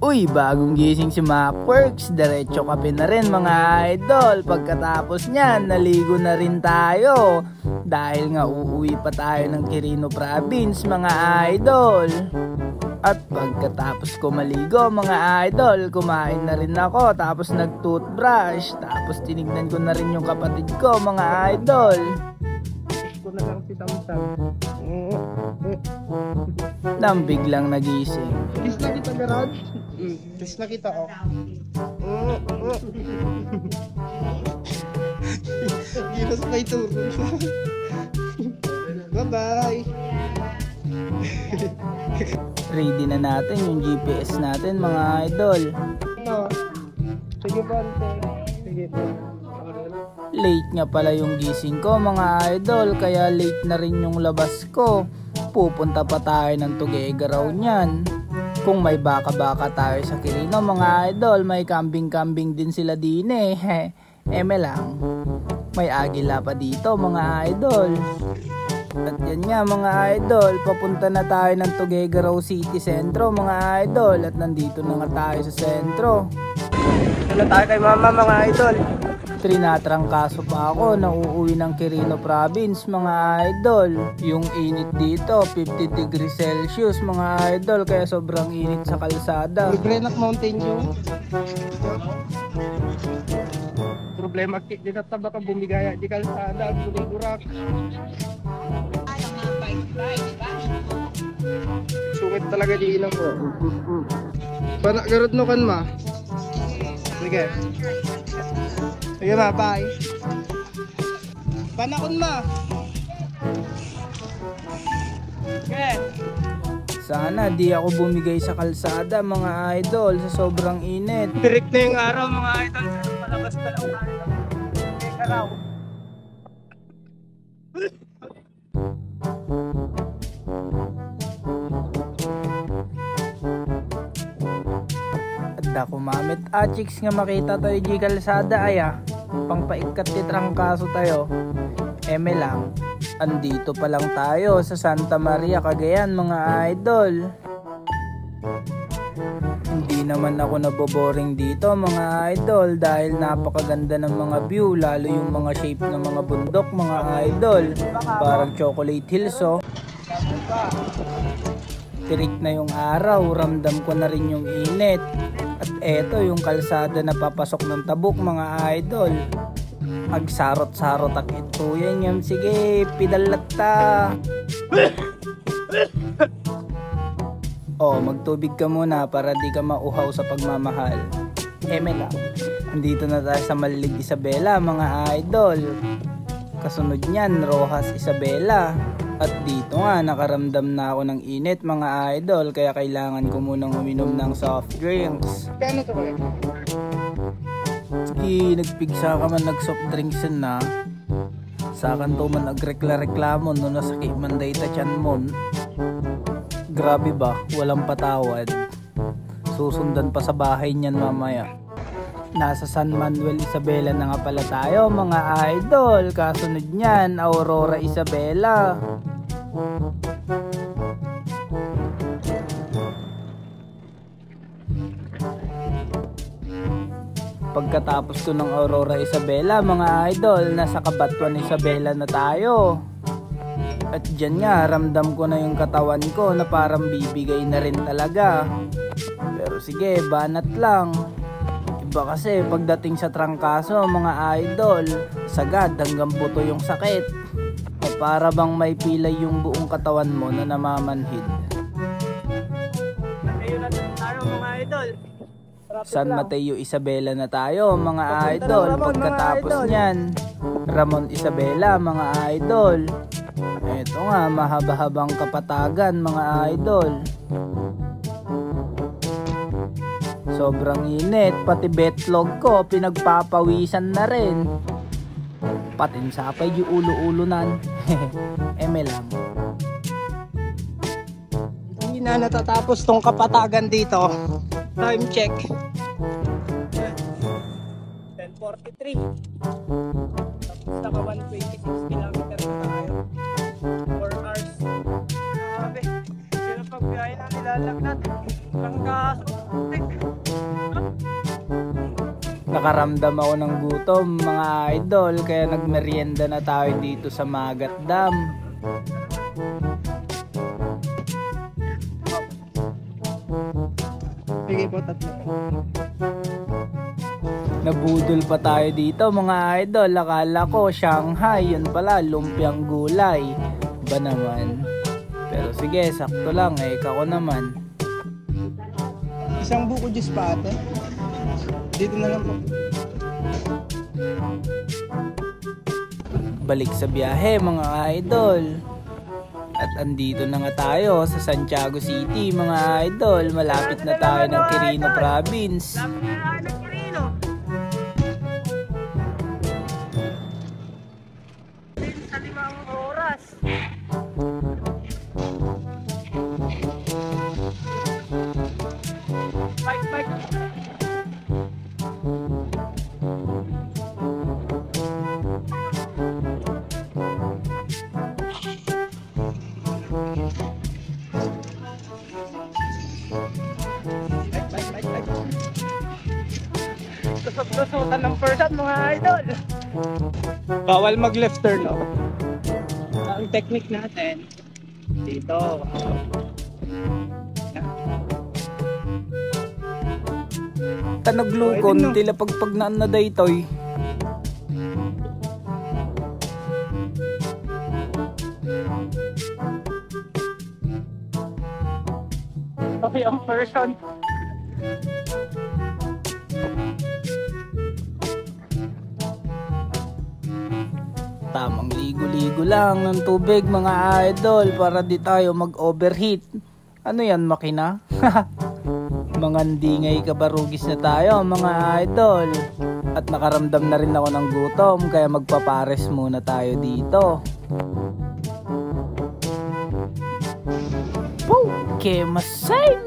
Uy, bagong gising si Macworks, diretso kape na rin mga idol. Pagkatapos niyan, naligo na rin tayo. Dahil nga uuwi pa tayo ng Quirino Province mga idol. At pagkatapos ko maligo mga idol, kumain na rin ako. Tapos nag-toothbrush. Tapos tinignan ko na rin yung kapatid ko mga idol. Ko na lang si Tamtam. Nang biglang nagising. Kiss na kita garage? Kiss na kita oh. Gilas pa ito. Bye bye. Ready na natin yung GPS natin mga idol. No. Sige bante. Sige. Late nga pala yung gising ko mga idol, kaya late na rin yung labas ko. Pupunta pa tayo ng Tuguegarao niyan. Kung may baka-baka tayo sa Quirino mga idol, may kambing-kambing din sila din eh. Eme lang, may agila pa dito mga idol. At yan nga mga idol, papunta na tayo ng Tuguegarao City Centro mga idol. At nandito na nga tayo sa sentro. Ano tayo kay mama mga idol? Trinatrangkaso pa ako na uuwi ng Quirino Province mga idol. Yung init dito 50 degrees Celsius mga idol, kaya sobrang init sa kalsada. Grenak Mountain Dew. Problema di na taba ka bumigaya di kalsada burak. Sungit talaga di ilang ko. Panak garod no kan ma. Sige. Sige ma, bye. Panakon ma. Okay. Sana di ako bumigay sa kalsada mga idol sa sobrang init. Direct na yung araw mga idol. Palabas pa lang tayo. Araw. Ako mamit chicks nga makita tayo di kalsada aya pangpaikat ti trangkaso tayo. Eme lang, andito pa lang tayo sa Santa Maria, Cagayan mga idol. Hindi naman ako naboboring dito mga idol dahil napakaganda ng mga view, lalo yung mga shape ng mga bundok mga idol, parang Chocolate Hills oh. Tirik na yung araw, ramdam ko na rin yung init. At eto yung kalsada na papasok ng Tabuk mga idol. Agsarot-sarot ak ito yan. Sige, pidalat ta. Oh, magtubig ka muna para di ka mauhaw sa pagmamahal. Eme lang, nandito na tayo sa Malilig Isabela mga idol. Kasunod niyan, Rojas Isabela. At dito nga, nakaramdam na ako ng init mga idol, kaya kailangan ko munang uminom ng soft drinks. Kano to ba? Sige, nagpigsa ka man nag-soft drinks na. Sa akin to man nagrekla-reklamo no nasakit man day ta tiyan mon. Grabe ba, walang patawad. Susundan pa sa bahay niyan mamaya. Nasa San Manuel Isabela na nga pala tayo mga idol. Kasunod niyan, Aurora Isabela. Pagkatapos ko ng Aurora Isabela mga idol, nasa Cabanatuan Isabela na tayo. At dyan nga, ramdam ko na yung katawan ko na parang bibigay na rin talaga. Pero sige, banat lang. Iba kasi pagdating sa trangkaso mga idol, sagad hanggang buto yung sakit. O para bang may pilay yung buong katawan mo na namamanhid. Ayun na tayo mga idol. San Mateo Isabela na tayo mga idol. Pagkatapos niyan, Ramon Isabela mga idol. Ito nga, mahaba-habang kapatagan mga idol. Sobrang init, pati betlog ko pinagpapawisan na rin. Patin sapay yung ulo-ulo-nan. Eme lang. Hindi na natatapos tong kapatagan dito. Time check. 10:43. Tapos naka 126 kilometers na tayo. 4 hours. Grabe. Kaya pagbiyahe na nilalagnat. Trangkaso. Nakaramdam ako ng gutom mga idol, kaya nagmerienda na tayo dito sa Magat Dam. Sige po, tatlo. Nabudol pa tayo dito mga idol. Akala ko Shanghai, yun pala lumpiang gulay. Ba naman? Pero sige, sakto lang eh, kako naman. Isang buko juice pa ate. Dito na lang po. Balik sa biyahe mga idol. At andito na nga tayo sa Santiago City mga idol. Malapit na tayo ng Quirino Province. Sa 5 oras. Bike. Kusot-kusotan ng person mga idol. Bawal mag left turn, no? Ang technique natin dito. Tanaglukon, tila pagpagnaan na daytoy. Okay, ang person. Tamang ligo-ligo lang ng tubig mga idol para di tayo mag-overheat. Ano yan, makina? Mga ndingay kabarugis na tayo mga idol. At nakaramdam na rin ako ng gutom, kaya magpapares muna tayo dito. Okay, masay!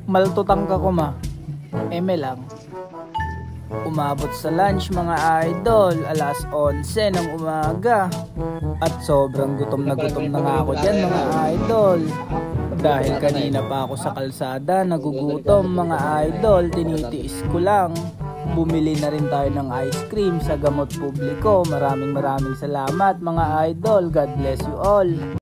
Maltutang ka ko ma. Eme lang. Umabot sa lunch mga idol, alas 11 ng umaga. At sobrang gutom na nga ako dyan mga idol. Dahil kanina pa ako sa kalsada, nagugutom mga idol, tinitiis ko lang. Bumili na rin tayo ng ice cream sa Gamot Publiko. Maraming salamat mga idol. God bless you all.